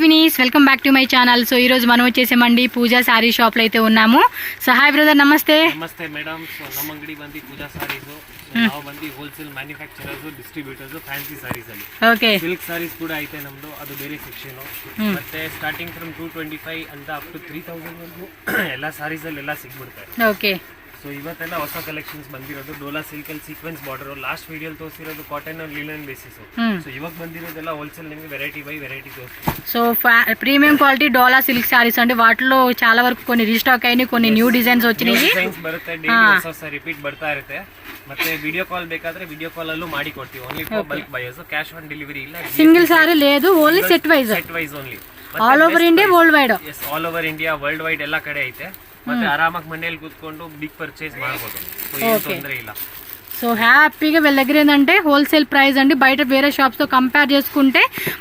Vini's welcome back to my channel. So ఈ రోజు మనం వచ్చేసామండి పూజా సారీ షాప్ లో అయితే ఉన్నాము. సో హాయ్ బ్రదర్, నమస్తే. ನಮಸ್ತೆ ಮೇಡಮ್. ಸೊ ನಮ್ಮ ಅಂಗಡಿ ಬಂದು ಪೂಜಾ ಸಾರೀಸ್. ನಾವು ಬಂದು wholesale manufacturers, distributors, fancy saris ಅಲ್ಲಿ. ಓಕೆ. ಸಿಲ್ಕ್ ಸಾರೀಸ್ ಕೂಡ ಐತೆ ನಮ್ದು, ಅದು ಬೇರೆ ಸೆಕ್ಷನ್. ಮತ್ತೆ ಸ್ಟಾರ್ಟಿಂಗ್ ಫ್ರಮ್ 225 ಅಂತ ಅಪ್ ಟು 3000 ವರೆಗೂ ಎಲ್ಲ ಸಾರೀಸ್ ಅಲ್ಲಿ ಎಲ್ಲ ಸಿಗ್ಬಿಡುತ್ತೆ. ಓಕೆ. ಸೊ ಇವತ್ತೆಲ್ಲ ಹೊಸ ಕಲೆಕ್ಷನ್ಸ್ ಬಂದಿರೋದು ಡೋಲಾ ಸಿಲ್ಕ್ ಅಲ್ಲಿ ಸೀಕ್ವೆನ್ಸ್ ಬಾರ್ಡರ್. ಲಾಸ್ಟ್ ವಿಡಿಯೋಲಿ ತೋರಿಸಿರೋದು cotton and linen basis. So ಇವಾಗ ಬಂದಿರೋದೆಲ್ಲ ಹೋಲ್ಸೇಲ್ ನಿಮಗೆ ವೆರೈಟಿ ಬೈ ವೆರೈಟಿ ತೋರಿಸ್ತೀವಿ. So premium quality dola silk saris అంటే వాటిలో చాలా వరకు కొన్ని రీస్టాక్ అయినాయి, కొన్ని న్యూ డిజైన్స్ వచ్చినాయి. ಡಿಸೈನ್ಸ್ ಬರುತ್ತೆ, ಡೈಲಿ ಹೊಸ ರಿಪೀಟ್ ಬರ್ತಾ ಇರುತ್ತೆ. ಮತ್ತೆ ವಿಡಿಯೋ ಕಾಲ್ ಬೇಕಾದ್ರೆ ವಿಡಿಯೋ ಕಾಲ್ ಅಲ್ಲೂ ಮಾಡಿ ಕೊಡ್ತೀವಿ. Only for bulk buyers, cash on delivery ಇಲ್ಲ. సింగిల్ సారీ లేదు, only set wise. Set wise only. All over India, worldwide. Yes, all over India, worldwide ಎಲ್ಲ ಕಡೆ ಐತೆ. ಮತ್ತೆ ಆರಾಮಾಗಿ ಮನೆಯಲ್ಲಿ ಕೂತ್ಕೊಂಡು ಬಿಗ್ ಪರ್ಚೇಸ್ ಮಾಡಬಹುದು. ಸೊ ಏನು ತೊಂದರೆ ಇಲ್ಲ. సో హ్యాపీగా వీళ్ళ దగ్గర ఏంటంటే హోల్సేల్ ప్రైస్ అండి. బయట వేరే షాప్స్తో కంపేర్ చేసుకుంటే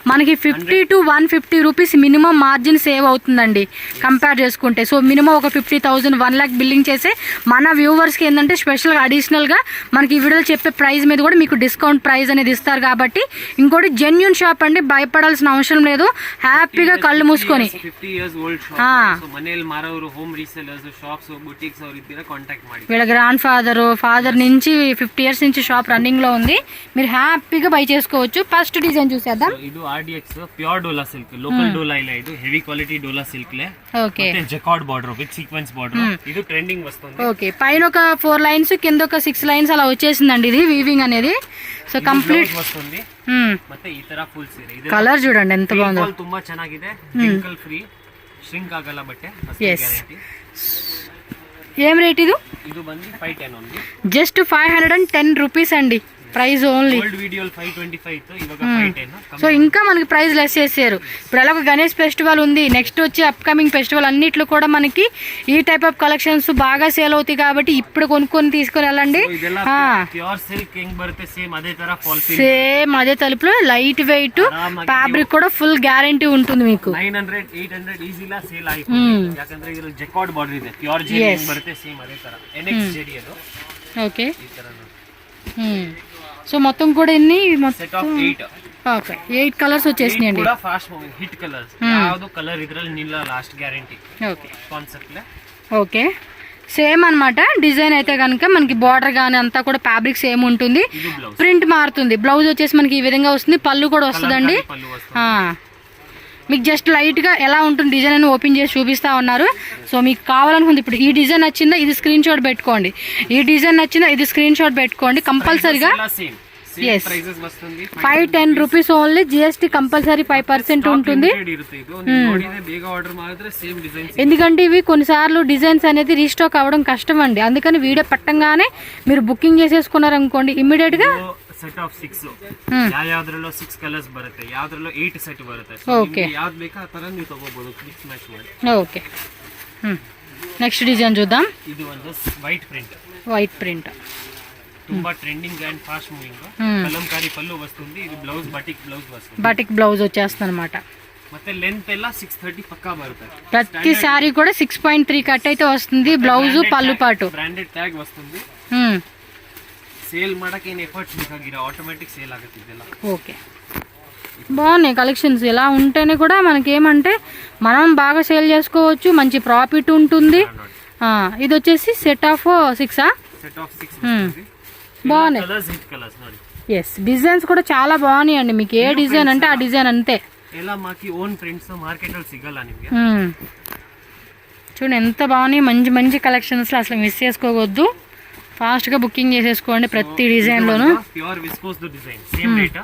మనకి 50 to 150 rupees minimum margin save అవుతుందండి కంపేర్ చేసుకుంటే. సో మినిమం ఒక 50,000 1 lakh బిల్లింగ్ చేసే మన వ్యూవర్స్కి ఏంటంటే స్పెషల్గా అడిషనల్గా మనకి ఈ వీడియోలో చెప్పే ప్రైస్ మీద కూడా మీకు డిస్కౌంట్ ప్రైస్ అనేది ఇస్తారు. కాబట్టి ఇంకోటి జెన్యూన్ షాప్ అండి, భయపడాల్సిన అవసరం లేదు. హ్యాపీగా కళ్ళు మూసుకొని 50 years old shop. సో ಮನೆಯಲ್ಲಿ ಮಾರೋರು, ಹೋಮ್ ರೀಸೇಲರ್ಸ್, ಶಾಪ್ಸ್, ಬುಟಿಕ್ಸ್ ಅವರು ಇದ್ದೀರಾ ಕಾಂಟ್ಯಾಕ್ಟ್ ಮಾಡಿ. వీళ్ళ గ్రాండ్ ఫాదర్ నుంచి 50 years నుంచి షాప్ రన్నింగ్ లో ఉంది. మీరు హ్యాపీగా బై చేసుకోవచ్చు. ఫస్ట్ డిజైన్ చూసేద్దాం. ಇದು RDX pure Dhola silk, local Dhola ಇಲ್ಲ, ಇದು ಹೆವಿ ಕ್ವಾಲಿಟಿ ಡೋಲಾ ಸಿಲ್ಕ್ ಲೇ. ఓకే. ಮತ್ತೆ jacquard border with sequence border. ఇది ట్రెండింగ్ వస్తుంది. ఓకే. పైన ఒక 4 లైన్స్, కింద ఒక 6 లైన్స్ అలా వచ్చేసిందండి ఇది వీవింగ్ అనేది. సో కంప్లీట్ వస్తుంది. ಮತ್ತೆ ಈ ತರ ಫುಲ್ ಸೀರೆ. ಇದು కలర్ చూడండి ఎంత బాగుందో. ತುಂಬಾ ಚೆನ್ನಾಗಿದೆ. ರಿಂಕಲ್ ಫ್ರೀ, ಶ್ರಿಂಕ್ ಆಗಲ್ಲ ಬಟ್ಟೆ, ಗ್ಯಾರಂಟಿ. ఏం రేట్ ఇది? ಇದು ಬಂದು 510 ಓನ್ಲಿ. జస్ట్ 510 రూపీస్ అండి ప్రైస్ ఓన్లీ. ఓల్డ్ వీడియోలో 525 తో ఇವಾಗ 510. సో ఇంకా మనకి ప్రైస్ లెస్ చేశారు. ఇప్పుడు ఎలా గణేష్ ఫెస్టివల్ ఉంది, నెక్స్ట్ వచ్చే అప్కమింగ్ ఫెస్టివల్ అన్నిట్లో కూడా మనకి ఈ టైప్ ఆఫ్ కలెక్షన్స్ బాగా సేల్ అవుతాయి. కాబట్టి ఇప్పుడు కొనుక్కొని తీసుకొని వెళ్ళండి. ప్యూర్ సిల్క్ ಹೆಂಗ್ ಬರುತ್ತೆ సేమ్ అదే ತರ ఫాల్ ఫిల్, సేమ్ అదే తలుపులో లైట్ వెయిట్, ఫ్యాబ్రిక్ కూడా ఫుల్ గ్యారంటీ ఉంటుంది మీకు. 900 800 ఈజీలా సేల్ అయిపోతుంది. ಯಾಕಂದ್ರೆ ಇದರಲ್ಲಿ ಜಕಾರ್ಡ್ ಬಾರ್ಡರ್ ಇದೆ. ಪ್ಯೂರ್ ಜೆರಿ ಹೆಂಗ್ ಬರುತ್ತೆ ಸೇಮ್ ಅದೇ ತರ NX ಜೆರಿ ಅದು. ఓకే. ఈ ತರ సో మొత్తం కూడా ఎన్ని? Set of 8. ఓకే. 8 కలర్స్ వచ్చేసినాయండి. కూడా ఫాస్ట్ మూవింగ్ హిట్ కలర్స్. ಯಾವುದು కలర్ ఇದ್ರಲ್ಲಿ నిల్ల లాస్ట్ గ్యారంటీ. ఓకే. కాన్సెప్ట్ లే. ఓకే. సేమ్ అన్నమాట. డిజైన్ అయితే కనుక మనకి బార్డర్ గానీ అంతా కూడా ఫ్యాబ్రిక్ సేమ్ ఉంటుంది. ప్రింట్ మారుతుంది. బ్లౌజ్ వచ్చేసి మనకి ఈ విధంగా వస్తుంది. పళ్ళు కూడా వస్తుందండి. మీకు జస్ట్ లైట్గా ఎలా ఉంటుంది డిజైన్ అని ఓపెన్ చేసి చూపిస్తా ఉన్నారు. సో మీకు కావాలనుకుంది ఇప్పుడు ఈ డిజైన్ నచ్చిందా ఇది స్క్రీన్ షాట్ పెట్టుకోండి, ఈ డిజైన్ నచ్చిందా ఇది స్క్రీన్ షాట్ పెట్టుకోండి కంపల్సరీగా. 510 రూపీస్ ఓన్లీ. GST కంపల్సరీ 5% ఉంటుంది. ఎందుకంటే ఇవి కొన్నిసార్లు డిజైన్స్ అనేది రీస్టాక్ అవ్వడం కష్టం అండి. అందుకని వీడియో పట్టంగానే మీరు బుకింగ్ చేసేసుకున్నారు అనుకోండి, ఇమ్మీడియట్ గా ಸೆಟ್ ಆಫ್ 6 ಯಾವ್ದ್ರಲ್ಲೂ 6 ಕಲರ್ಸ್ ಬರುತ್ತೆ, ಯಾವ್ದ್ರಲ್ಲೂ 8 ಸೆಟ್ ಬರುತ್ತೆ. ಓಕೆ. ಯಾವ್ದು ಬೇಕಾ ಆ ತರ ನೀವು ತಗೋಬಹುದು, ಮಿಕ್ಸ್ ಮ್ಯಾಚ್ ಮಾಡಿ. ఓకే. నెక్స్ట్ డిజైన్ చూద్దాం. ಇದು ಒಂದು ವೈಟ್ ಪ್ರಿಂಟ್. వైట్ ప్రింట్ ತುಂಬಾ trending and fast moving. Kalamkari పళ్ళు వస్తుంది. ఇది బ్లౌజ్ బటిక్ బ్లౌజ్ వస్తుంది. బటిక్ బ్లౌజ్ వచ్చేస్తుంది అనమాట. ಮತ್ತೆ ಲೆಂತ್ ಎಲ್ಲ 630 పక్కా ಬರುತ್ತೆ. ప్రతి సారీ కూడా 6.3 కట్ అయితే వస్తుంది. బ్లౌజ్ పళ్ళు పాటు బ్రాండెడ్ ట్యాగ్ వస్తుంది. సేల్ ಮಾಡಕ್ಕೆ ಏನು ಎಫರ್ಟ್ಸ್ ಬೇಕಾಗಿಲ್ಲ, ಆಟೋಮೆಟಿಕ್ ಸೇಲ್ ಆಗುತ್ತೆ ಇದೆಲ್ಲ. ఓకే. బాగున్నాయి కలెక్షన్స్. ఇలా ఉంటేనే కూడా మనకి ఏమంటే మనం బాగా సేల్ చేసుకోవచ్చు, మంచి ప్రాఫిట్ ఉంటుంది. ఇది వచ్చేసి సెట్ ఆఫ్ 6. సెట్ ఆఫ్ 6 బాగున్నాయి. కలర్స్ హిట్ కలర్స్ ನೋಡಿ. ఎస్, డిజైన్స్ కూడా చాలా బాగున్నాయి అండి. మీకు ఏ డిజైన్ అంటే ఆ డిజైన్ అంతే. ಎಲ್ಲ మాకి ఓన్ ప్రింట్స్ మార్కెట్ ಅಲ್ಲಿ సిగಲ್ಲ నిಮಗೆ. చూడండి ఎంత బాగున్నాయి. మంచి మంచి కలెక్షన్స్ అసలు మిస్ చేసుకోవద్దు. ఫాస్ట్ గా బుకింగ్ చేసేసుకోండి ప్రతి డిజైన్ లోను. Pure viscose design same rate.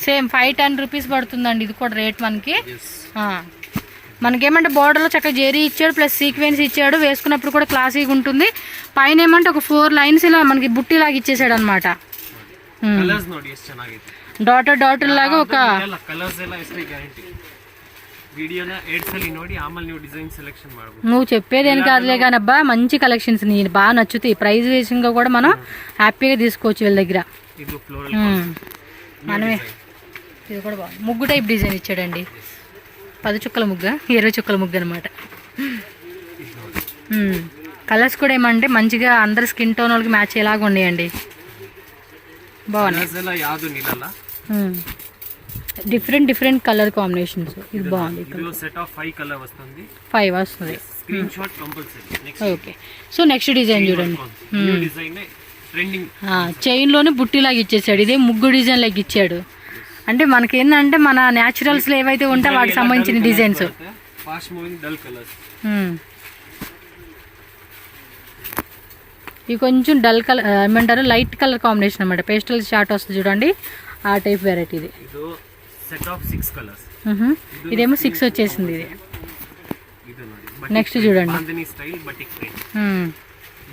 Same 510 rupees పడుతుందండి ఇది కూడా రేట్ మనకి. మనకేమంటే బార్డర్లో చక్కగా జెరీ ఇచ్చాడు, ప్లస్ సీక్వెన్స్ ఇచ్చాడు. వేసుకున్నప్పుడు కూడా క్లాసీగా ఉంటుంది. పైన ఏమంటే ఒక 4 లైన్స్ ఇలా మనకి బుట్టి లాగా ఇచ్చేసాడు అనమాట. డాటర్ లాగా ఒక కలర్స్ ಎಲ್ಲ ಎಷ್ಟು ಗ್ಯಾರಂಟಿ. వీడియోన 8 సలి ನೋಡಿ ಆಮೇಲೆ ನೀವು ಡಿಸೈನ್ ಸೆಲೆಕ್ಷನ್ ಮಾಡಬಹುದು. నువ్వు చెప్పేదేని కాదులే కానీ అబ్బా మంచి కలెక్షన్స్ నీకు బాగా నచ్చుతాయి. ప్రైస్ రేసింగ్ కూడా మనం హ్యాపీగా తీసుకోవచ్చు వీళ్ళ దగ్గర. ఇది ఫ్లోరల్ మనమే. ఇది కూడా బాగుంది. ముగ్గు టైప్ డిజైన్ ఇచ్చాడండి. 10 చుక్కల ముగ్గు, 20 చుక్కల ముగ్గు అనమాట. కలర్స్ కూడా ఏమంటే మంచిగా అందరు స్కిన్ టోన్ వాళ్ళకి మ్యాచ్ అయ్యేలాగా ఉన్నాయండి. బాగున్నాయి. Different colour combinations. ఇది బాగుంది. ఇందులో సెట్ ఆఫ్ 5 కలర్ వస్తుంది. 5 వస్తుంది. Screenshot compulsory. Next okay. So next design చూడండి. New design trending. చైన్ లోనే బుట్టి లాగా ఇచ్చేసాడు. ఇదే ముగ్గు డిజైన్ లాగా ఇచ్చాడు. అంటే మనకి ఏంటంటే మన న్యాచురల్స్ లో ఏవైతే ఉంటే వాటికి సంబంధించిన designs. Fast moving dull colours. ఇవి కొంచెం డల్ కలర్ ఏమంటారు, లైట్ కలర్ కాంబినేషన్ అన్నమాట. పేస్టల్ షార్ట్ వస్తుంది చూడండి, ఆ టైప్ వెరైటీ ఇది. ఇది సెట్ ఆఫ్ 6 కలర్స్. ఇదేమో 6 వచ్చేసింది. ఇది నెక్స్ట్ చూడండి. Bandhani style batik print.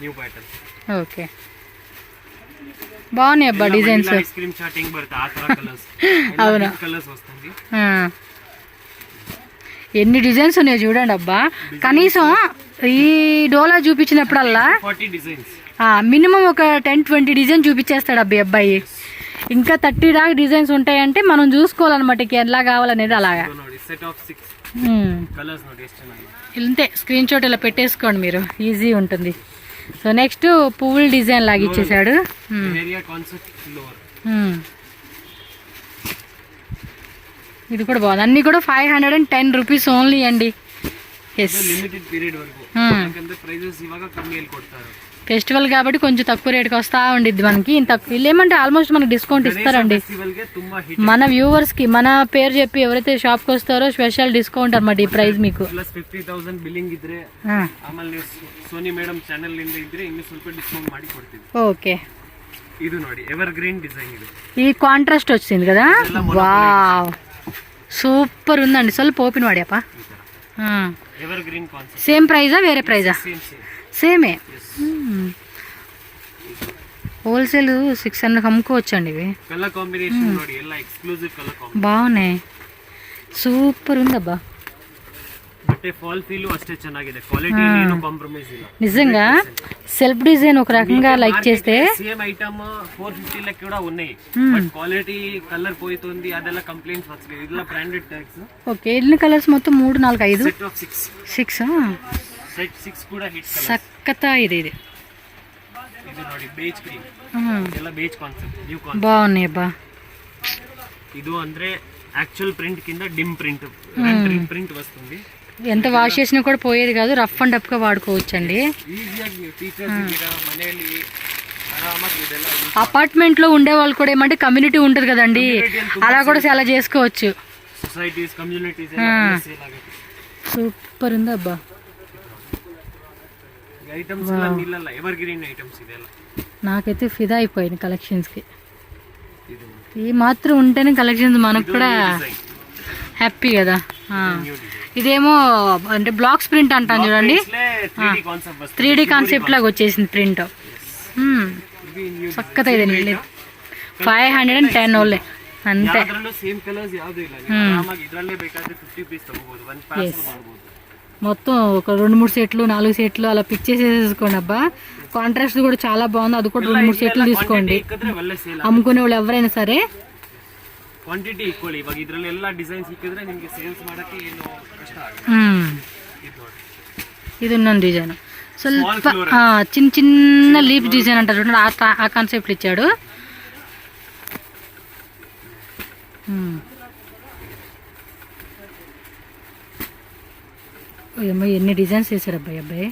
New pattern. Okay, బాగున్నాయి అబ్బా డిజైన్స్. ఐస్ క్రీమ్ చాటింగ్ బర్తా ఆ తర కలర్స్. అవునా, కలర్స్ వస్తుంది. ఎన్ని డిజైన్స్ ఉన్నాయి చూడండి అబ్బా. కనీసం ఈ డోలా చూపించినప్పుడల్లా 40 డిజైన్స్, మినిమం ఒక 10-20 డిజైన్ చూపించేస్తాడు అబ్బాయి. ఇంకా 30 దాకా డిజైన్స్ ఉంటాయంటే మనం చూసుకోవాలన్నమాట ఎలా కావాలనేది. అలాగా సెట్ ఆఫ్ 6 కలర్స్ ఇంతే. స్క్రీన్ షాట్ ఇలా పెట్టేసుకోండి మీరు, ఈజీ ఉంటుంది. సో నెక్స్ట్ పువ్వుల డిజైన్ లాగా ఇచ్చేసాడు. ఇది కూడా బాగుంది. అన్ని కూడా 510 రూపీస్ ఓన్లీ అండి. ఫెస్టివల్ కాబట్టి కొంచెం తక్కువ రేట్కి వస్తా ఉండిద్ది మనకి. వీళ్ళు ఏమంటే ఆల్మోస్ట్ మనకి డిస్కౌంట్ ఇస్తారండి. మన వ్యూవర్స్ కి మన పేరు చెప్పి ఎవరైతే షాప్ కి వస్తారో స్పెషల్ డిస్కౌంట్ అన్నమాట ఈ ప్రైస్ మీకు. 50,000 ಬಿಲ್ಲಿಂಗ್ ಇದ್ರೆ ಆಮೇಲೆ ಸೋನಿ ಮೇಡಮ್ ಚಾನೆಲ್ ಇಂದ ಇದ್ರೆ ಇನ್ನು ಸ್ವಲ್ಪ ಡಿಸ್ಕೌಂಟ್ ಮಾಡಿ ಕೊಡ್ತೀವಿ. ఓకే, ಇದು ನೋಡಿ ఎవర్ గ్రీన్ డిజైన్. ఇది ఈ కాంట్రాస్ట్ వచ్చింది కదా. వావ్, సూపర్ ఉందండి. ಸ್ವಲ್ಪ ఓపెన్ వాడియప్ప. Evergreen concept. సేమ్ ప్రైజా వేరే ప్రైజా? సేమే. హోల్సేల్ 600 అమ్ముకోవచ్చండి ఇవి. కలర్ కాంబినేషన్ ನೋಡಿ ಎಲ್ಲ ఎక్స్క్లూజివ్ కలర్ కాంబినేషన్. బాగున్నాయి, సూపర్ ఉందబ్బా. బట్ ఫాల్ ఫీల్ అಷ್ಟೇ ಚೆನ್ನಾಗಿದೆ. క్వాలిటీ ಏನು కాంప్రమైజ్ ಇಲ್ಲ. నిజంగా సెల్ఫ్ డిజైన్ ఒక రకంగా లైక్ చేస్తే సేమ్ ఐటమ్ 450 లకి కూడా ఉన్నాయి. బట్ క్వాలిటీ కలర్ పోయితుంది, అదెಲ್ಲ కంప్లైంట్స్ వచ్చాయి. ಇದೆಲ್ಲ బ్రాండెడ్ ట్యాగ్స్. ఓకే, ఎన్ని కలర్స్ మొత్తం 3, 4, 5 సెట్ ఆఫ్ 6. సెట్ 6 కూడా హిట్ కలర్. సక్కత ఇది ఇది ನೋಡಿ ಬೇಜ್ ಕ್ರೀಮ್. ಎಲ್ಲ ಬೇಜ್ ಕಾನ್ಸೆಪ್ಟ್, ನ್ಯೂ ಕಾನ್ಸೆಪ್ಟ್. బాగున్నాయి అబ్బా. ಇದು ಅಂದ್ರೆ యాక్చువల్ ప్రింట్ కింద డిమ్ ప్రింట్ ప్రింట్ వస్తుంది. ఎంత వాష్ చేసినా కూడా పోయేది కాదు. రఫ్ అండ్ టఫ్ గా వాడుకోవచ్చు అండి. అపార్ట్మెంట్ లో ఉండే వాళ్ళు కూడా ఏమంటే కమ్యూనిటీ ఉంటది కదండి, అలా కూడా చాలా చేసుకోవచ్చు. సొసైటీస్, కమ్యూనిటీస్ సూపర్ ఉంది అబ్బా. ఐటమ్స్ ಎಲ್ಲ ನಿಲ್ಲಲ್ಲ, ఎవర్ గ్రీన్ ఐటమ్స్ ಇದೆಲ್ಲ. నాకైతే ఫిదా అయిపోయింది కలెక్షన్స్ కి. ఈ మాత్రం ఉంటేనే కలెక్షన్స్ మనకు కూడా హ్యాపీ కదా. ఇదేమో అంటే బ్లాక్స్ ప్రింట్ అంటాను చూడండి. 3D కాన్సెప్ట్ లాగా వచ్చేసింది ప్రింట్. సక్కత ఇది 510 ఓన్లీ అంతే. మొత్తం ఒక 2-3 సెట్లు 4 సెట్లు అలా పిక్ చేసేసుకోండి అబ్బా. కాంట్రాస్ట్ కూడా చాలా బాగుంది. అది కూడా 2-3 సెట్లు తీసుకోండి అమ్ముకునే వాళ్ళు ఎవరైనా సరే. Quantity equal. ಇವಾಗ ಇದರಲ್ಲಿ ಎಲ್ಲ ಡಿಸೈನ್ ಸಿಕ್ಕಿದ್ರೆ ನಿಮಗೆ ಸೇಲ್ಸ್ ಮಾಡಕ್ಕೆ ಏನು ಕಷ್ಟ ಆಗಲ್ಲ. ఇది ఉన్న డిజైన్ ಸ್ವಲ್ಪ చిన్న లీఫ్ డిజైన్ అంటారు చూడండి, ఆ కాన్సెప్ట్ ఇచ్చాడు. ఏమో ఎన్ని డిజైన్స్ వేసాడు అబ్బాయి.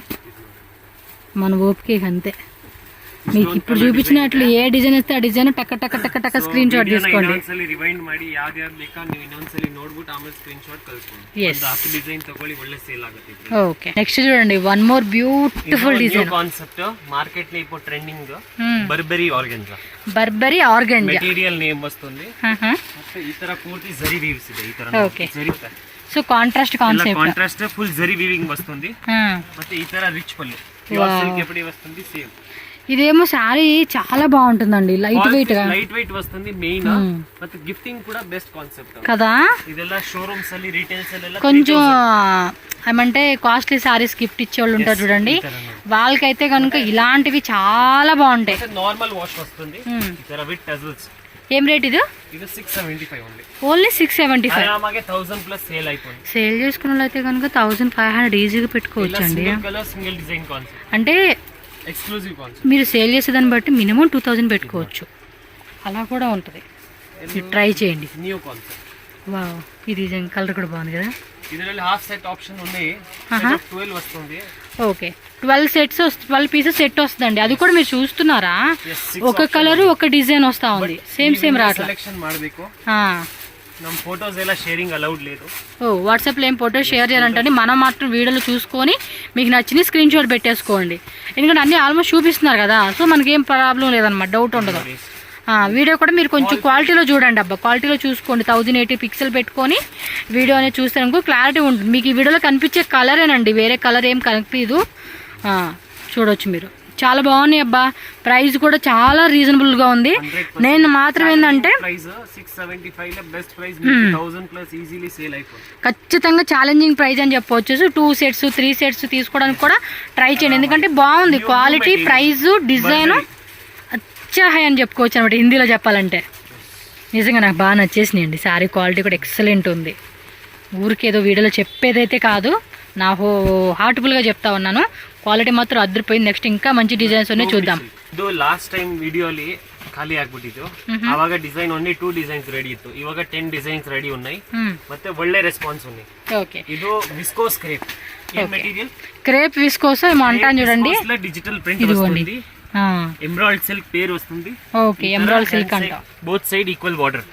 మన ఓపిక అంతే. మీకు ఇప్పుడు చూపించినట్లు ఏ డిజైన్ ఇస్తే ఆ డిజైన్ టక్క టక్క టక్క టక్క స్క్రీన్ షాట్ తీసుకోండి. ರಿವೈಂಡ್ ಮಾಡಿ ಯಾವ್ದು ಯಾವ್ದು ಬೇಕಾ ನೀವು ಇನ್ನೊಂದ್ಸಲಿ ನೋಡ್ಬಿಟ್ಟು ಆಮೇಲೆ ಸ್ಕ್ರೀನ್ ಶಾಟ್ ಕಳಿಸ್ಕೊಳ್ಳಿ. ಒಂದು ಡಿಸೈನ್ ತಗೊಳ್ಳಿ, ಒಳ್ಳೆ ಸೇಲ್ ಆಗುತ್ತೆ. ఓకే, నెక్స్ట్ చూడండి. One more beautiful design concept. Market లో ఇప్పుడు trending Burberry organza. Burberry organza material name వస్తుంది. ಮತ್ತೆ ಈ ತರ ಪೂರ್ತಿ ಜರಿ ವೀವ್ಸ್ ಇದೆ. ಈ ತರ ಜರಿ so contrast concept, contrast full zari weaving వస్తుంది. ಮತ್ತೆ ఈ ತರ రిచ్ పళ్ళు ఎప్పుడు వస్తుంది సేమ్. ఇదేమో శారీ చాలా బాగుంటుందండి, లైట్ వెయిట్ గా. లైట్ వెయిట్ వస్తుంది మెయిన్. ಮತ್ತೆ గిఫ్టింగ్ కూడా బెస్ట్ కాన్సెప్ట్ కదా. ಇದೆಲ್ಲ షోరూమ్స్ ಅಲ್ಲಿ రీటైల్స్ ಅಲ್ಲಿ కొంచెం ఏమంటే కాస్ట్లీ సారీస్ గిఫ్ట్ ఇచ్చే వాళ్ళు ఉంటారు చూడండి, వాళ్ళకైతే కనుక ఇలాంటివి చాలా బాగుంటాయి. నార్మల్ వాష్ వస్తుంది. With tassels. ఏం రేట్ ఇది? ఇది 675 ఓన్లీ 675. అలాగే 1000 ప్లస్ సేల్ అయిపోయింది. సేల్ చేసుకున్న వాళ్ళు అయితే కనుక 1500 ఈజీగా పెట్టుకోవచ్చు అండి. సింగిల్ డిజైన్ కాన్సెప్ట్ అంటే ఎక్స్క్లూజివ్ కాన్సెప్ట్. మీరు సేల్ చేసేదాన్ని బట్టి మినిమం 2000 పెట్టుకోవచ్చు, అలా కూడా ఉంటుంది. ట్రై చేయండి. New concept. వావ్, ఈ డిజైన్ కలర్ కూడా బాగుంది కదా. ಇದರಲ್ಲಿ ಹಾಫ್ ಸೆಟ್ ಆಪ್ಷನ್ ఉన్నాయి. 12 వస్తుంది. ఓకే, 12 పీసెస్ సెట్ వస్తుందండి. అది కూడా మీరు చూస్తున్నారా, ఒక కలర్ ఒక డిజైన్ వస్తా ఉంది, సేమ్ రాట్లా. సెలెక్షన్ ಮಾಡಬೇಕು. ನಮ್ಮ ఫోటోస్ ఎలా షేరింగ్ అలౌడ్ లేదు. వాట్సాప్లో ఏం ఫోటో షేర్ చేయాలంటే మనం మాత్రం వీడియోలో చూసుకొని మీకు నచ్చిన స్క్రీన్ షాట్ పెట్టేసుకోండి. ఎందుకంటే అన్ని ఆల్మోస్ట్ చూపిస్తున్నారు కదా, సో మనకేం ప్రాబ్లం లేదన్నమాట, డౌట్ ఉండదు. వీడియో కూడా మీరు కొంచెం క్వాలిటీలో చూడండి అబ్బా, క్వాలిటీలో చూసుకోండి. 1080 పిక్సెల్ పెట్టుకొని వీడియో అనేది చూస్తే అనుకో క్లారిటీ ఉంటుంది. మీకు ఈ వీడియోలో కనిపించే కలరేనండి, వేరే కలర్ ఏం కనిపించదు. చూడొచ్చు మీరు, చాలా బాగున్నాయి అబ్బా. ప్రైస్ కూడా చాలా రీజనబుల్గా ఉంది. నేను మాత్రం ఏంటంటే ఖచ్చితంగా ఛాలెంజింగ్ ప్రైస్ అని చెప్పవచ్చు. 2 సెట్స్ 3 సెట్స్ తీసుకోవడానికి కూడా ట్రై చేయండి, ఎందుకంటే బాగుంది క్వాలిటీ, ప్రైస్, డిజైన్ అచ్చా హై అని చెప్పుకోవచ్చు అనమాట హిందీలో చెప్పాలంటే. నిజంగా నాకు బాగా నచ్చేసినాయండి. శారీ క్వాలిటీ కూడా ఎక్సలెంట్ ఉంది. ఊరికేదో వీడియోలో చెప్పేదైతే కాదు, నా హార్ట్ఫుల్గా చెప్తా ఉన్నాను. ಕ್ವಾಲಿಟಿ ಮಾತ್ರ ಅದ್ರಿపోయింది. ನೆಕ್ಸ್ಟ್ ఇంకా మంచి ಡಿಸೈನ್ಸ್ ಅನ್ನು చూద్దాం. ಇದು ಲಾಸ್ಟ್ ಟೈಮ್ ವಿಡಿಯೋಲಿ ಖಾಲಿ ಆಗ್ಬಿಟ್ಟಿತ್ತು. ಆವಾಗ ಡಿಸೈನ್ ಓನ್ಲಿ 2 ಡಿಸೈನ್ಸ್ ರೆಡಿ ಇತ್ತು. ಇವಾಗ 10 ಡಿಸೈನ್ಸ್ ರೆಡಿ ఉన్నాయి. ಮತ್ತೆ ಒಳ್ಳೆ ರೆಸ್ಪಾನ್ಸ್ ఉంది. ಓಕೆ, ಇದು ವಿಸ್ಕೋಸ್ ಕ್ರೇಪ್. ಈ ಮೆಟೀರಿಯಲ್ క్రేప్ విస్కోస్ ఏమో అంటాను చూడండి. డిజిటల్ ప్రింట్ వస్తుంది. ఎంబ్రాయిడ్ సిల్క్ పేరు వస్తుంది. ఓకే, ఎంబ్రాయిడ్ సిల్క్ అంట. Both side equal border.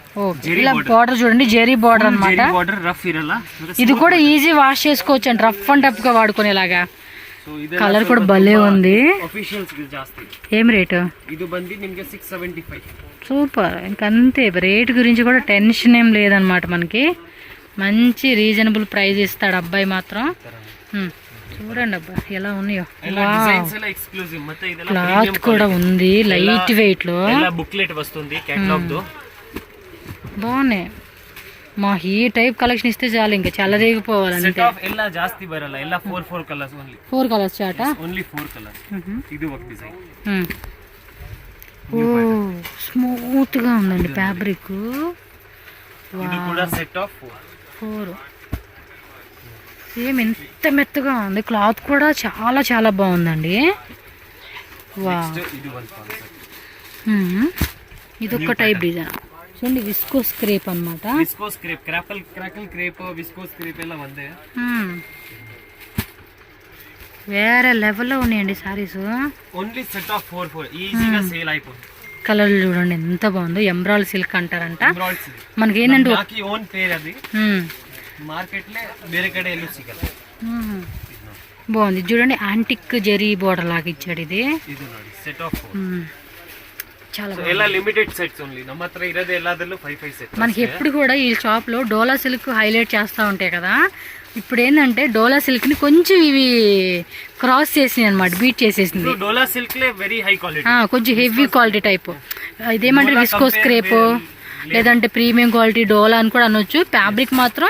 ఇలా బార్డర్ చూడండి, జెరీ బార్డర్ అన్నమాట. బార్డర్ రఫ్ ఇరಲ್ಲ. ఇది కూడా ఈజీ వాష్ చేసుకోవచ్చు అండి, రఫ్ అండ్ టఫ్ గా వాడుకునేలాగా. కలర్ కూడా భలే ఉంది. ఆఫీషియల్స్ కి జాస్తి. ఏం రేటు? ఇది బండి నిಮಗೆ 675. సూపర్, ఇంకంతే. రేట్ గురించి కూడా టెన్షన్ ఏం లేదనమాట. మనకి మంచి రీజనబుల్ ప్రైస్ ఇస్తాడు అబ్బాయి మాత్రం. చూడండి అబ్బా ఎలా ఉన్నాయో. క్లాత్ కూడా ఉంది, లైట్ వెయిట్ లో. బుక్లెట్ వస్తుంది కేటలాగ్ తో. బాగున్నాయి. మా ఈ టైప్ కలెక్షన్ ఇస్తే చాలు, ఇంకా చల్లరేగిపోవాలంటే. ಎಲ್ಲ ಜಾಸ್ತಿ ಬರಲ್ಲ, ಎಲ್ಲ 4 ಕಲರ್ಸ್ ಓನ್ಲಿ. 4 ಕಲರ್ಸ್ చాట, ఓన్లీ 4 కలర్స్. ఇది ఒక డిజైన్. ఓ స్మూత్ గా ఉందండి ఫ్యాబ్రిక్. ఇది కూడా సెట్ ఆఫ్ 4. సేమ్ ఎంత మెత్తగా ఉంది, క్లాత్ కూడా చాలా చాలా బాగుందండి. వావ్, ఇది ఒక టైప్ డిజైన్ చూడండి. విస్కోస్ క్రేప్ అన్నమాట. Viscose crepe, crackle crepe, viscose crepe ಎಲ್ಲ ಒಂದೇ. వేరే లెవెల్లో ఉన్నాయండి సారీస్. ఓన్లీ సెట్ ఆఫ్ 4 ఈజీగా సేల్ అయిపోతుంది. కలర్ చూడండి ఎంత బాగుందో. ఎంబ్రాయిడ్ సిల్క్ అంటారంట. మనకి ఏంటంటే ఓన్ పేరు అది, మార్కెట్ లో వేరే కಡೆ ಎಲ್ಲೂ ಸಿಗಲ್ಲ. బాగుంది చూడండి, యాంటిక్ జెరీ బోర్డర్ లాగా ఇచ్చాడు. ఇది ನೋಡಿ సెట్ ఆఫ్ 4. చాలా ಎಲ್ಲ ಲಿಮಿಟೆಡ್ సెట్స్ ఓన్లీ. ನಮ್ಮ ಹತ್ರ ಇರೋದು ಎಲ್ಲದರಲ್ಲೂ 5 సెట్స్. మనకి ఎప్పుడు కూడా ఈ షాప్ లో డోలా సిల్క్ హైలైట్ చేస్తూ ఉంటాయి కదా. ఇప్పుడు ఏంటంటే డోలా సిల్క్ ని కొంచెం ఇవి క్రాస్ చేసినాయి అనమాట, బీట్ చేసేసింది. డోలా సిల్క్ లే వెరీ హై క్వాలిటీ, కొంచెం హెవీ క్వాలిటీ టైప్. ఇదేమంటారు విస్కోస్ క్రేప్, లేదంటే ప్రీమియం క్వాలిటీ డోలా అని కూడా అనొచ్చు. ఫ్యాబ్రిక్ మాత్రం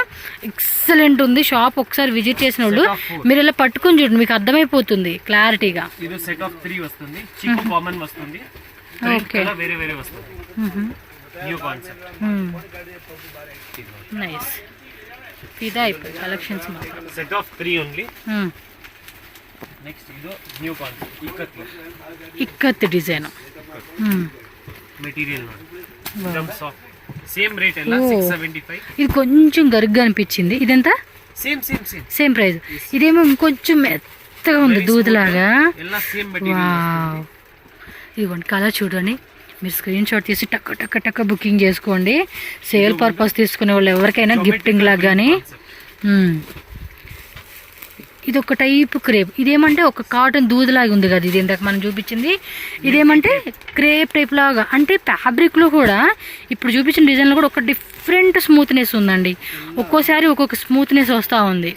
ఎక్సలెంట్ ఉంది. షాప్ ఒకసారి విజిట్ చేసిన వాళ్ళు మీరు ఇలా పట్టుకుని చూడండి, మీకు అర్థమైపోతుంది క్లారిటీగా. ఇది సెట్ ఆఫ్ 3 వస్తుంది. చిక్కు కామన్ వస్తుంది. ఓకే, వేరే వేరే వస్తుంది. New concept. నైస్. ఇదే అయిపోయి కలెక్షన్స్ మాత్రం సెట్ ఆఫ్ 3 ఓన్లీ. నెక్స్ట్ ఇది new concept ikat design. Material ఎక్దమ్ సాఫ్ట్. సేమ్ రేట్ ಎಲ್ಲ 675. ఇది కొంచెం గరుగ్గా అనిపించింది. ఇదెంత? Same price. ఇదేమో ఇంకొంచెం మెత్తగా ఉంది, దూదలాగా. వావ్, ఇదిగోండి కలర్ చూడండి. మీరు స్క్రీన్ షాట్ తీసి టక్క టక్క టక్క బుకింగ్ చేసుకోండి. సేల్ పర్పస్ తీసుకునే వాళ్ళు ఎవరికైనా గిఫ్టింగ్ లాగా కానీ. ఇది ఒక టైప్ క్రేప్. ఇదేమంటే ఒక కాటన్ దూదలాగా ఉంది కదా, ఇది ఇందాక మనం చూపించింది. ఇదేమంటే క్రేప్ టైప్ లాగా. అంటే ఫ్యాబ్రిక్లో కూడా ఇప్పుడు చూపించిన డిజైన్లో కూడా ఒక డిఫరెంట్ స్మూత్నెస్ ఉందండి. ఒక్కోసారి ఒక్కొక్క స్మూత్నెస్ వస్తూ ఉంది.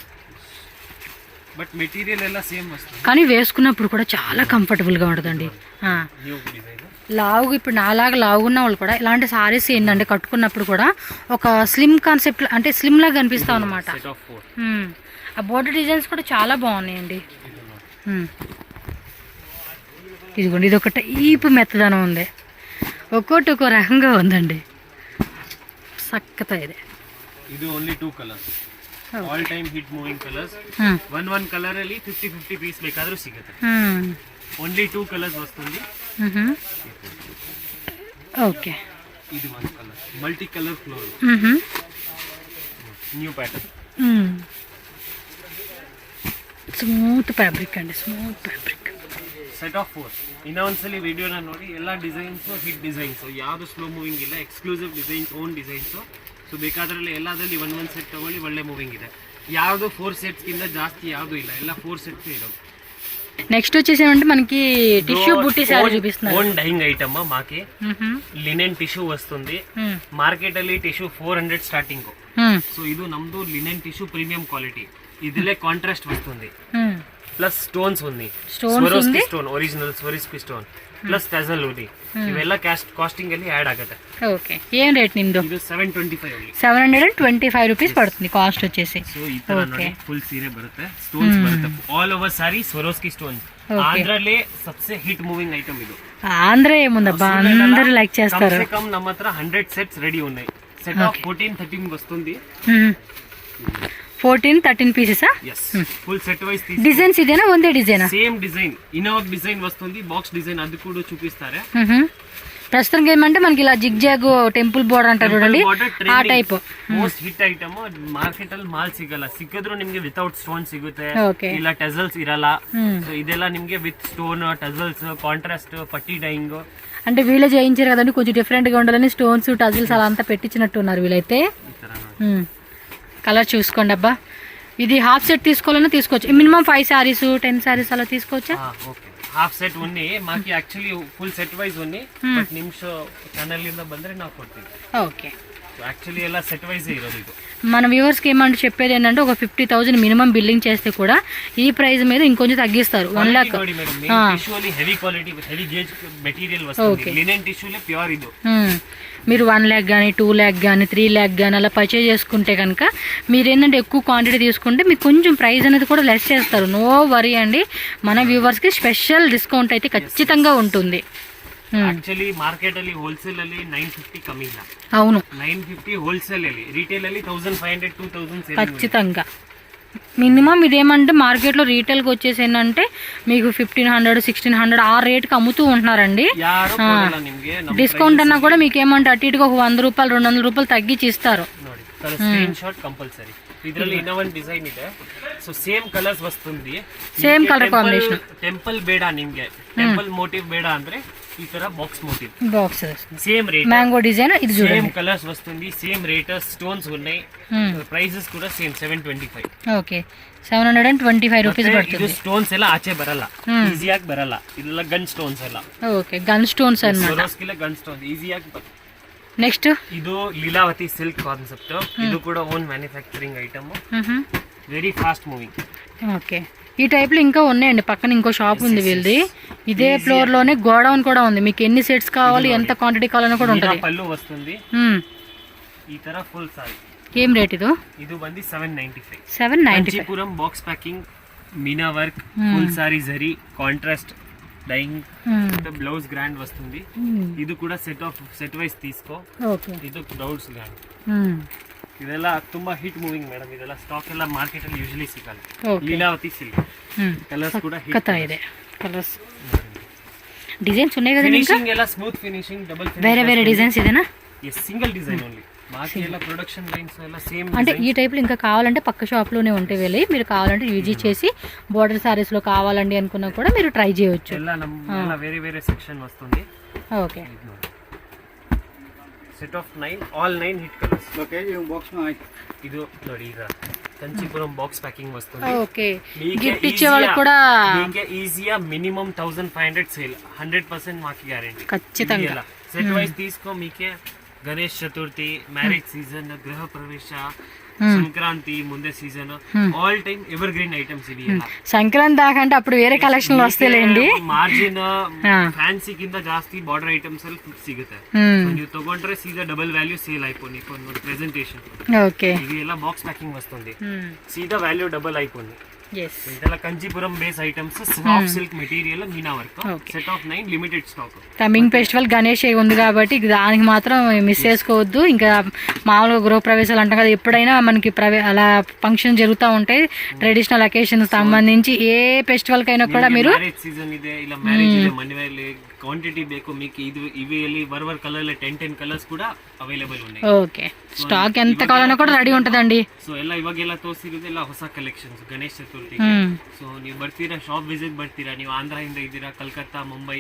బట్ మెటీరియల్ ఎలా సేమ్ వస్తుంది, కానీ వేసుకున్నప్పుడు కూడా చాలా కంఫర్టబుల్గా ఉంటుందండి. లావు, ఇప్పుడు నాలాగా లావున్న వాళ్ళు కూడా ఇలాంటి సారీస్ ఏంటంటే కట్టుకున్నప్పుడు కూడా ఒక స్లిమ్ కాన్సెప్ట్, అంటే స్లిమ్ లాగా కనిపిస్తాం అనమాట. ఆ బోర్డర్ డిజైన్స్ కూడా చాలా బాగున్నాయండి. ఇదిగోండి, ఇది ఒక టైపు మెత్తదనం ఉంది. ఒక్కోటి ఒక్కో రకంగా ఉందండి. సక్కత ఇది. ಇದು only 2 colours. All time hit moving colours. one colour ಅಲ್ಲಿ 50 ಪೀಸ್ ಬೇಕಾದರೂ ಸಿಗುತ್ತೆ. Only 2 colours ವస్తుంది. ಓಕೆ, ಇದು ಒಂದು colour multi colour floor. New pattern. Smooth fabric ಅಂడి, ಸ್ಮೂತ್ ಫ್ಯಾಬ್ರಿಕ್. ಸೆಟ್ ಆಫ್ 4 ಇನ್ನೊಂದ್ಸಲಿ ವಿಡಿಯೋನ ನೋಡಿ. ಎಲ್ಲ ಡಿಸೈನ್ಸ್ ಹಿಟ್ ಡಿಸೈನ್ಸ್, ಯಾವುದು ಸ್ಲೋ ಮೂವಿಂಗ್ ಇಲ್ಲ, exclusive designs, own designs. So ಬೇಕಾದ್ರಲ್ಲಿ ಎಲ್ಲದರಲ್ಲಿ ಒಂದೊಂದು ಸೆಟ್ ತಗೊಳ್ಳಿ, ಒಳ್ಳೆ ಮೂವಿಂಗ್ ಇದೆ. ಯಾವುದು 4 ಸೆಟ್ಸ್ಗಿಂತ ಜಾಸ್ತಿ ಯಾವುದು ಇಲ್ಲ, ಎಲ್ಲ 4 ಸೆಟ್ಸ್ ఇరోదు. నెక్స్ట్ వచ్చేసి అంటే మనకి టిష్యూ బుట్టి సారీ చూపిస్తున్నారు. ఓన్ డైయింగ్ ఐటమ్ మాకి లినెన్ టిష్యూ వస్తుంది. మార్కెట్ ಅಲ್ಲಿ ಟಿಶ್ಯೂ 400 ಸ್ಟಾರ್ಟಿಂಗ್. ಸೊ ಇದು ನಮ್ದು ಲಿನೆನ್ ಟಿಶ್ಯೂ ಪ್ರೀಮಿಯಂ ಕ್ವಾಲಿಟಿ. ಇದಿಲ್ಲೇ ಕಾಂಟ್ರಾಸ್ಟ್ వస్తుంది, ప్లస్ స్టోన్స్ ఉంది, Swarovski stone, original Swarovski stone plus tassel ఉంది. ಇವೆಲ್ಲ ಕಾಸ್ಟಿಂಗ್ ಅಲ್ಲಿ యాడ్ ಆಗುತ್ತೆ. ఓకే, ఏం రేట్ నిమ్ದು? ಇದು 725 ಓನ್ಲಿ. 725 రూపీస్ పడుతుంది కాస్ట్ వచ్చేసి. సో ಈ ತರ ನೋಡಿ ಫುಲ್ ಸೀರೆ ಬರುತ್ತೆ, ಸ್ಟೋನ್ಸ್ ಬರುತ್ತೆ all over sari, Swarovski stones. ఆంధ్రలే సబ్సే హిట్ మూవింగ్ ఐటమ్ ఇది. ఆంధ్ర ఏముందబ్బా, అందరూ లైక్ చేస్తారు. కమ్ సే కమ్ ನಮ್ಮ ಹತ್ರ 100 సెట్స్ రెడీ ఉన్నాయి. సెట్ ఆఫ్ 14-13 వస్తుంది. 14-13 pieces. yes full set wise తీసి డిజైన్స్ ఇదేనా, ಒಂದೇ డిజైనా? సేమ్ డిజైన్, ఇన్నోవా డిజైన్ వస్తుంది, బాక్స్ డిజైన్ అది కూడా చూపిస్తారు. ప్రస్తుతం ఏమంటే మనకి ఇలా జిగ్ జాగ్ టెంపుల్ బోర్డర్ అంటారు చూడండి, ఆ type most hit item. Market ಅಲ್ಲಿ ಮಾಲ್ ಸಿಗಲ್ಲ, ಸಿಕ್ಕಿದ್ರು ನಿಮ್ಗೆ ವಿತೌಟ್ ಸ್ಟೋನ್ ಸಿಗುತ್ತೆ, ಇಲ್ಲ ಟಜಲ್ಸ್ ಇರಲ್ಲ. ಸೊ ಇದೆಲ್ಲ ನಿಮ್ಗೆ ವಿತ್ ಸ್ಟೋನ್, ಟಜಲ್ಸ್, కాంట్రాస్ట్, పట్టి డైయింగ్. అంటే వీళ్ళే చేయించారు కదండి, కొంచెం డిఫరెంట్ గా ఉండాలని స్టోన్స్, టజిల్స్ అలా అంతా పెట్టించినట్టు ఉన్నారు వీళ్ళైతే. కలర్ చూసుకోండి అబ్బా. ఇది హాఫ్ సెట్ తీసుకోవాలన్నా తీసుకోవచ్చు. మినిమం 5 సారీస్ 10 సారీస్ అలా తీసుకోవచ్చా? ಹಾಫ್ ಸೆಟ್ ಉನ್ನಿ ಮಾಕಿ ಆಕ್ಚುಲಿ ಫುಲ್ ಸೆಟ್ ವೈಸ್ ಉನ್ನಿ, ಬಟ್ ನಿಮಿಷ ಚಾನೆಲ್ ಇಂದ ಬಂದ್ರೆ ನಾವು ಕೊಡ್ತೀವಿ. ఓకే, యాక్చువల్లీ ಎಲ್ಲ సెట్ వైజ్ ఇరోదు ఇది. మన వ్యూవర్స్కి ఏమంటే చెప్పేది ఏంటంటే ఒక 50,000 మినిమం బిల్లింగ్ చేస్తే కూడా ఈ ప్రైస్ మీద ఇంకొంచెం తగ్గిస్తారు. 1 లక్ష. టిష్యూ ಅಲ್ಲಿ heavy quality, heavy gauge material వస్తుంది. లినెన్ టిష్యూలే ప్యూర్ ఇది. మీరు 1 lakh కానీ 2 lakh కానీ 3 lakh కానీ అలా పర్చేజ్ చేసుకుంటే కనుక మీరు ఏంటంటే ఎక్కువ క్వాంటిటీ తీసుకుంటే మీకు కొంచెం ప్రైస్ అనేది కూడా లెస్ చేస్తారు. నో వరీ అండి, మన వ్యూవర్స్కి స్పెషల్ డిస్కౌంట్ అయితే ఖచ్చితంగా ఉంటుంది. ಆಕ್ಚುಲಿ ಮಾರ್ಕೆಟ್ ಅಲ್ಲಿ ಹೋಲ್ಸೇಲ್ ಅಲ್ಲಿ 950 ಕಮ್ಮಿ ಇಲ್ಲ. అవును, 950 ಹೋಲ್ಸೇಲ್ ಅಲ್ಲಿ, ರಿಟೇಲ್ ಅಲ್ಲಿ 1500-2000 ಸೇಲ್. ఖచ్చితంగా మినిమం ఇదేమంటే మార్కెట్లో రీటైల్కి వచ్చేసి ఏంటంటే మీకు 1500-1600 ఆ రేట్కి అమ్ముతూ ఉంటున్నారండి. డిస్కౌంట్ అన్నా కూడా మీకు ఏమంటే అటు ఇటుగా ఒక 100 రూపాయలు 200 రూపాయలు తగ్గించి ఇస్తారు. Screenshot compulsory. ಇದರಲ್ಲಿ ಇನ್ನೊಂದು ಡಿಸೈನ್ ಇದೆ. ಸೊ ಸೇಮ್ ಕಲರ್ಸ್ ವస్తుంది, ಸೇಮ್ ಕಲರ್ ಕಾಂಬಿನೇಷನ್. ಟೆಂಪಲ್ ಬೇಡ ನಿಮ್ಗೆ, ಟೆಂಪಲ್ ಮೋಟಿವ್ ಬೇಡ ಅಂದ್ರೆ ಈ ತರ box motif, box same rate, mango design. ఇది చూడండి, సేమ్ కలర్స్ వస్తుంది, సేమ్ రేట్, స్టోన్స్ ఉన్నాయి, ಪ್ರೈಸಸ್ ಕೂಡ ಸೇಮ್ 725. ఓకే, 725 రూపీస్ పడుతుంది. ಇದು ಸ್ಟೋನ್ಸ್ ಎಲ್ಲ ಆಚೆ ಬರಲ್ಲ, ಈಸಿಯಾಗಿ ಬರಲ್ಲ. ಇದೆಲ್ಲ ಗನ್ ಸ್ಟೋನ್ಸ್ ಎಲ್ಲ. ఓకే, గన్ స్టోన్స్ అన్నమాట. ಸ್ವರೋಸ್ಕಿಲ್ಲ ಗನ್ ಸ್ಟೋನ್ಸ್ ಈಸಿಯಾಗಿ. నెక్స్ట్ ಇದು ಲೀಲಾವತಿ ಸಿಲ್ಕ್ ಕಾನ್ಸೆಪ್ಟ್. ಇದು ಕೂಡ own manufacturing item, very fast moving. Okay, ఈ టైప్ లో ఇంకా ఉన్నాయండి. పక్కన ఇంకో షాప్ ఉంది వీళ్ళది. ఇదే ఫ్లోర్ లోనే గోడౌన్ కూడా ఉంది. మీకు ఎన్ని సెట్స్ కావాలి, ఎంత క్వాంటిటీ కావాలని కూడా ఉంటుంది. పళ్ళు వస్తుంది ఈ ತರ ఫుల్ సారీ. ఏం రేట్ ఇది? ఇది బంది 795. 795. Kanchipuram box packing, meena work, full sari zari, contrast dyeing, blouse grand వస్తుంది. ఇది కూడా సెట్ వైస్ తీసుకో. ಇದು ಬ್ಲೌಸ್ ಗ್ರಾಂಡ್. ಇದೆಲ್ಲ ತುಂಬಾ ಹಿಟ್ ಮೂವಿಂಗ್ ಮೇಡಮ್. ಇದೆಲ್ಲ ಸ್ಟಾಕ್ ಎಲ್ಲ ಮಾರ್ಕೆಟ್ ಅಲ್ಲಿ ಯೂಶುವಲಿ ಸಿಗಲ್ಲ. ಲೀಲಾವತಿ ಸಿಲ್ಕ್ ಕಲರ್ಸ್ ಕೂಡ ಹಿಟ್ ಇದೆ. ಕಲರ್ಸ್ డిజైన్స్ ఉన్నాయి కదా, ఇంకా ఫినిషింగ్ ಎಲ್ಲ స్మూత్ ఫినిషింగ్, డబుల్ ఫినిషింగ్, వేరే వేరే డిజైన్స్ ఇదేనా? yes single design only. బాకీ ಎಲ್ಲ ప్రొడక్షన్ లైన్స్ ಎಲ್ಲ సేమ్. అంటే ఈ టైప్ లో ఇంకా కావాలంటే పక్క షాప్ లోనే ఉంటే వెళ్ళి మీరు కావాలంటే యూజ్ చేసి బోర్డర్ సారీస్ లో కావాలండి అనుకున్నా కూడా మీరు ట్రై చేయొచ్చు. ಎಲ್ಲ ನಮ್ಮ వేరే వేరే సెక్షన్ వస్తుంది. Okay, set of 9, all 9 hit colours. Okay, ಈ ಬಾಕ್ಸ್ ನ ಇದು ನೋಡಿ, ಈಗ కంచీపురం బాక్స్ ప్యాకింగ్ వస్తుంది. ఓకే, గిఫ్ట్ ఇచ్చే వాళ్ళకి కూడా మీకు ఈజీగా మినిమం 1500 సేల్, 100% మాకి గ్యారెంటీ ఖచ్చితంగా. సెట్ వైస్ తీసుకో. మీకే గణేష్ చతుర్థి, మ్యారేజ్ సీజన్, గృహ ప్రవేశ, సంక్రాంతి ముందే season, all time ever green items ఇవి. సంక్రాంతి దాకా అంటే అప్పుడు వేరే కలెక్షన్లు వస్తాయిలేండి. ಮಾರ್ಜಿನ್ ಫ್ಯಾನ್ಸಿ ಕಿಂತ ಜಾಸ್ತಿ ಬಾರ್ಡರ್ ಐಟಮ್ಸ್ ಅಲ್ಲಿ ಸಿಗುತ್ತೆ. ನೀವು ತಗೊಂಡ್ರೆ ಸೀದಾ ಡಬಲ್ ವ್ಯಾಲ್ಯೂ ಸೇಲ್ అయిపోయింది. ಪ್ರೆಸೆಂಟೇಷನ್ ఓకే, ఇది ಎಲ್ಲ బాక్స్ ప్యాకింగ్ వస్తుంది, సీదా వాల్యూ డబుల్ అయిపోయింది. yes, ಇದೆಲ್ಲ Kanchipuram base items, soft silk material, Meena work. Set of 9 limited stock. Coming festival Ganesh ఉంది కాబట్టి దానికి మాత్రం మిస్ చేసుకోవద్దు. ఇంకా మామూలుగా గృహప్రవేశాలు అంటాం కదా, ఎప్పుడైనా మనకి అలా ఫంక్షన్ జరుగుతూ ఉంటాయి. ట్రెడిషనల్ అకేషన్ సంబంధించి ఏ ఫెస్టివల్ కైనా కూడా మీరు మ్యారేజ్ సీజన్ ಇದೆ, ಇಲ್ಲ ಮ್ಯಾರೇಜ್ ಇದೆ, ಮನೆಯಲ್ಲಿ క్వాంటిటీ ಬೇಕು మీకు ఇవి వర్ కలర్ 10 ಕಲರ್ಸ್ ಕೂಡ ಅವೈಲೇಬಲ್ ఉన్నాయి. ఓకే, స్టాక్ ఎంత కావాలన్నా కూడా రెడీ ఉంటదండి. ಸೊ ಇವಾಗೆಲ್ಲ ತೋರಿಸಿರೋದೆಲ್ಲ ಹೊಸ ಕಲೆಕ್ಷನ್ಸ್ ಗಣೇಶ ಚತುರ್ಥಿ. ಸೊ ನೀವು ಬರ್ತೀರಾ, ಶಾಪ್ ವಿಸಿಟ್ ಬರ್ತೀರಾ, ನೀವು ಆಂಧ್ರದಿಂದ ಇದ್ದೀರಾ, ಕಲ್ಕತ್ತಾ, ಮುಂಬೈ,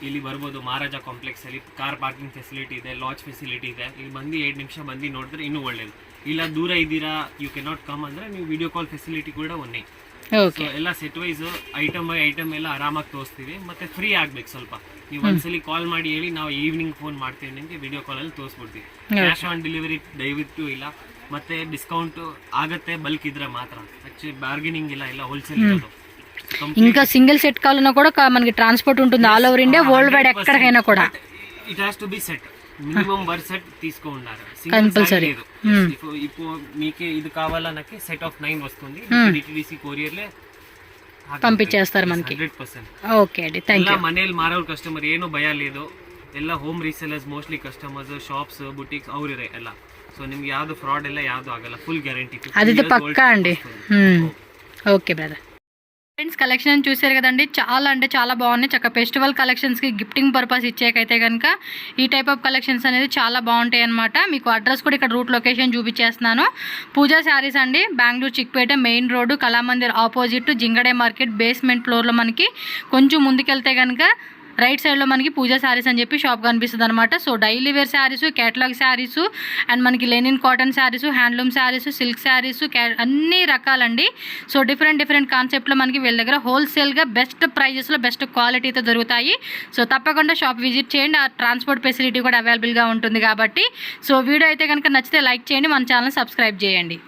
ಇಲ್ಲಿ ಬರ್ಬೋದು. ಮಹಾರಾಜಾ ಕಾಂಪ್ಲೆಕ್ಸ್ ಅಲ್ಲಿ ಕಾರ್ ಪಾರ್ಕಿಂಗ್ ಫೆಸಿಲಿಟಿ ಇದೆ, ಲಾಡ್ಜ್ ಫೆಸಿಲಿಟಿ ಇದೆ. ಇಲ್ಲಿ ಬಂದು 2 ನಿಮಿಷ ಬಂದು ನೋಡಿದ್ರೆ ಇನ್ನೂ ಒಳ್ಳೇದು. ಇಲ್ಲ ದೂರ ಇದ್ದೀರಾ, ಯು ಕೆನ್ ನಾಟ್ ಕಮ್ ಅಂದ್ರೆ ನೀವು ವಿಡಿಯೋ ಕಾಲ್ ಫೆಸಿಲಿಟಿ ಕೂಡ ఉన్నాయి. ಓಕೆ, ಎಲ್ಲ set wise item by item ಎಲ್ಲ ಆರಾಮಾಗಿ ತೋರಿಸ್ತೀವಿ. ಮತ್ತೆ ಫ್ರೀ ಆಗ್ಬೇಕು ಸ್ವಲ್ಪ. ನೀವು ಒಂದ್ಸಲಿ ಕಾಲ್ ಮಾಡಿ ಹೇಳಿ, ನಾವು ಈವ್ನಿಂಗ್ ಫೋನ್ ಮಾಡ್ತೀವಿ ನಿಮಗೆ, ವಿಡಿಯೋ ಕಾಲ್ ಅಲ್ಲಿ ತೋರಿಸ್ಬಿಡ್ತೀವಿ. ಕ್ಯಾಶ್ ಆನ್ ಡೆಲಿವರಿ ದಯವಿಟ್ಟು ಇಲ್ಲ. ಮತ್ತೆ ಡಿಸ್ಕೌಂಟ್ ಆಗತ್ತೆ ಬಲ್ಕ್ ಇದ್ರೆ ಮಾತ್ರ. ಆಕ್ಚುಲಿ ಬಾರ್ಗೇನಿಂಗ್ ಇಲ್ಲ, ಎಲ್ಲ ಹೋಲ್ಸೇಲ್ ಇರೋದು. ఇంకా సింగిల్ సెట్ కావాలన్నా కూడా మనకి ట్రాన్స్పోర్ట్ ఉంటుంది all over India, world wide ఎక్కడికైనా కూడా. It has to be set, minimum were set తీసుకో ఉన్నారు, కంపల్సరీ. ఇప్పుడు మీకే ఇది కావాలన్నకి సెట్ ఆఫ్ 9 వస్తుంది. డిటిడిసి కొరియర్ లే పంపించేస్తారు మనకి. 100%. ఓకే అండి, థ్యాంక్ యూ. ಮನೇಲಿ ಮಾರೋರು ಕಸ್ಟಮರ್ ಏನು ಭಯ లేదు. ಎಲ್ಲ home resellers, mostly customers, shops, boutiques ಅವರಿದೆ ಎಲ್ಲ. ಸೊ ನಿಮ್ಗೆ ಯಾವ್ದು ಫ್ರಾಡ್ ಎಲ್ಲ ಯಾವ್ದು ಆಗಲ್ಲ, ಫುಲ್ ಗ್ಯಾರಂಟಿ. అదైతే పక్కా అండి. Okay brother. ఫ్రెండ్స్, కలెక్షన్ చూసారు కదండి, చాలా అంటే చాలా బాగున్నాయి. చక్కగా ఫెస్టివల్ కలెక్షన్స్కి గిఫ్టింగ్ పర్పస్ ఇచ్చేకైతే కనుక ఈ టైప్ ఆఫ్ కలెక్షన్స్ అనేది చాలా బాగుంటాయి అనమాట. మీకు అడ్రస్ కూడా ఇక్కడ రూట్ లొకేషన్ చూపించేస్తున్నాను. పూజా శారీస్ అండి, Bengaluru Chickpet main road, Kalamandir opposite, జింగడే మార్కెట్ బేస్మెంట్ ఫ్లోర్లో మనకి కొంచెం ముందుకెళ్తే కనుక రైట్ సైడ్లో మనకి పూజా శారీస్ అని చెప్పి షాప్ కనిపిస్తుంది అనమాట. So daily wear saris, catalogue saris, and మనకి linen cotton saris, handloom saris, silk saris, అన్ని రకాలండి. సో డిఫరెంట్ కాన్సెప్ట్లో మనకి వీళ్ళ దగ్గర హోల్సేల్గా బెస్ట్ ప్రైజెస్లో బెస్ట్ క్వాలిటీతో దొరుకుతాయి. సో తప్పకుండా షాప్ విజిట్ చేయండి. ఆ ట్రాన్స్పోర్ట్ ఫెసిలిటీ కూడా అవైలబుల్గా ఉంటుంది కాబట్టి. సో వీడియో అయితే కనుక నచ్చితే లైక్ చేయండి, మన ఛానల్ సబ్స్క్రైబ్ చేయండి.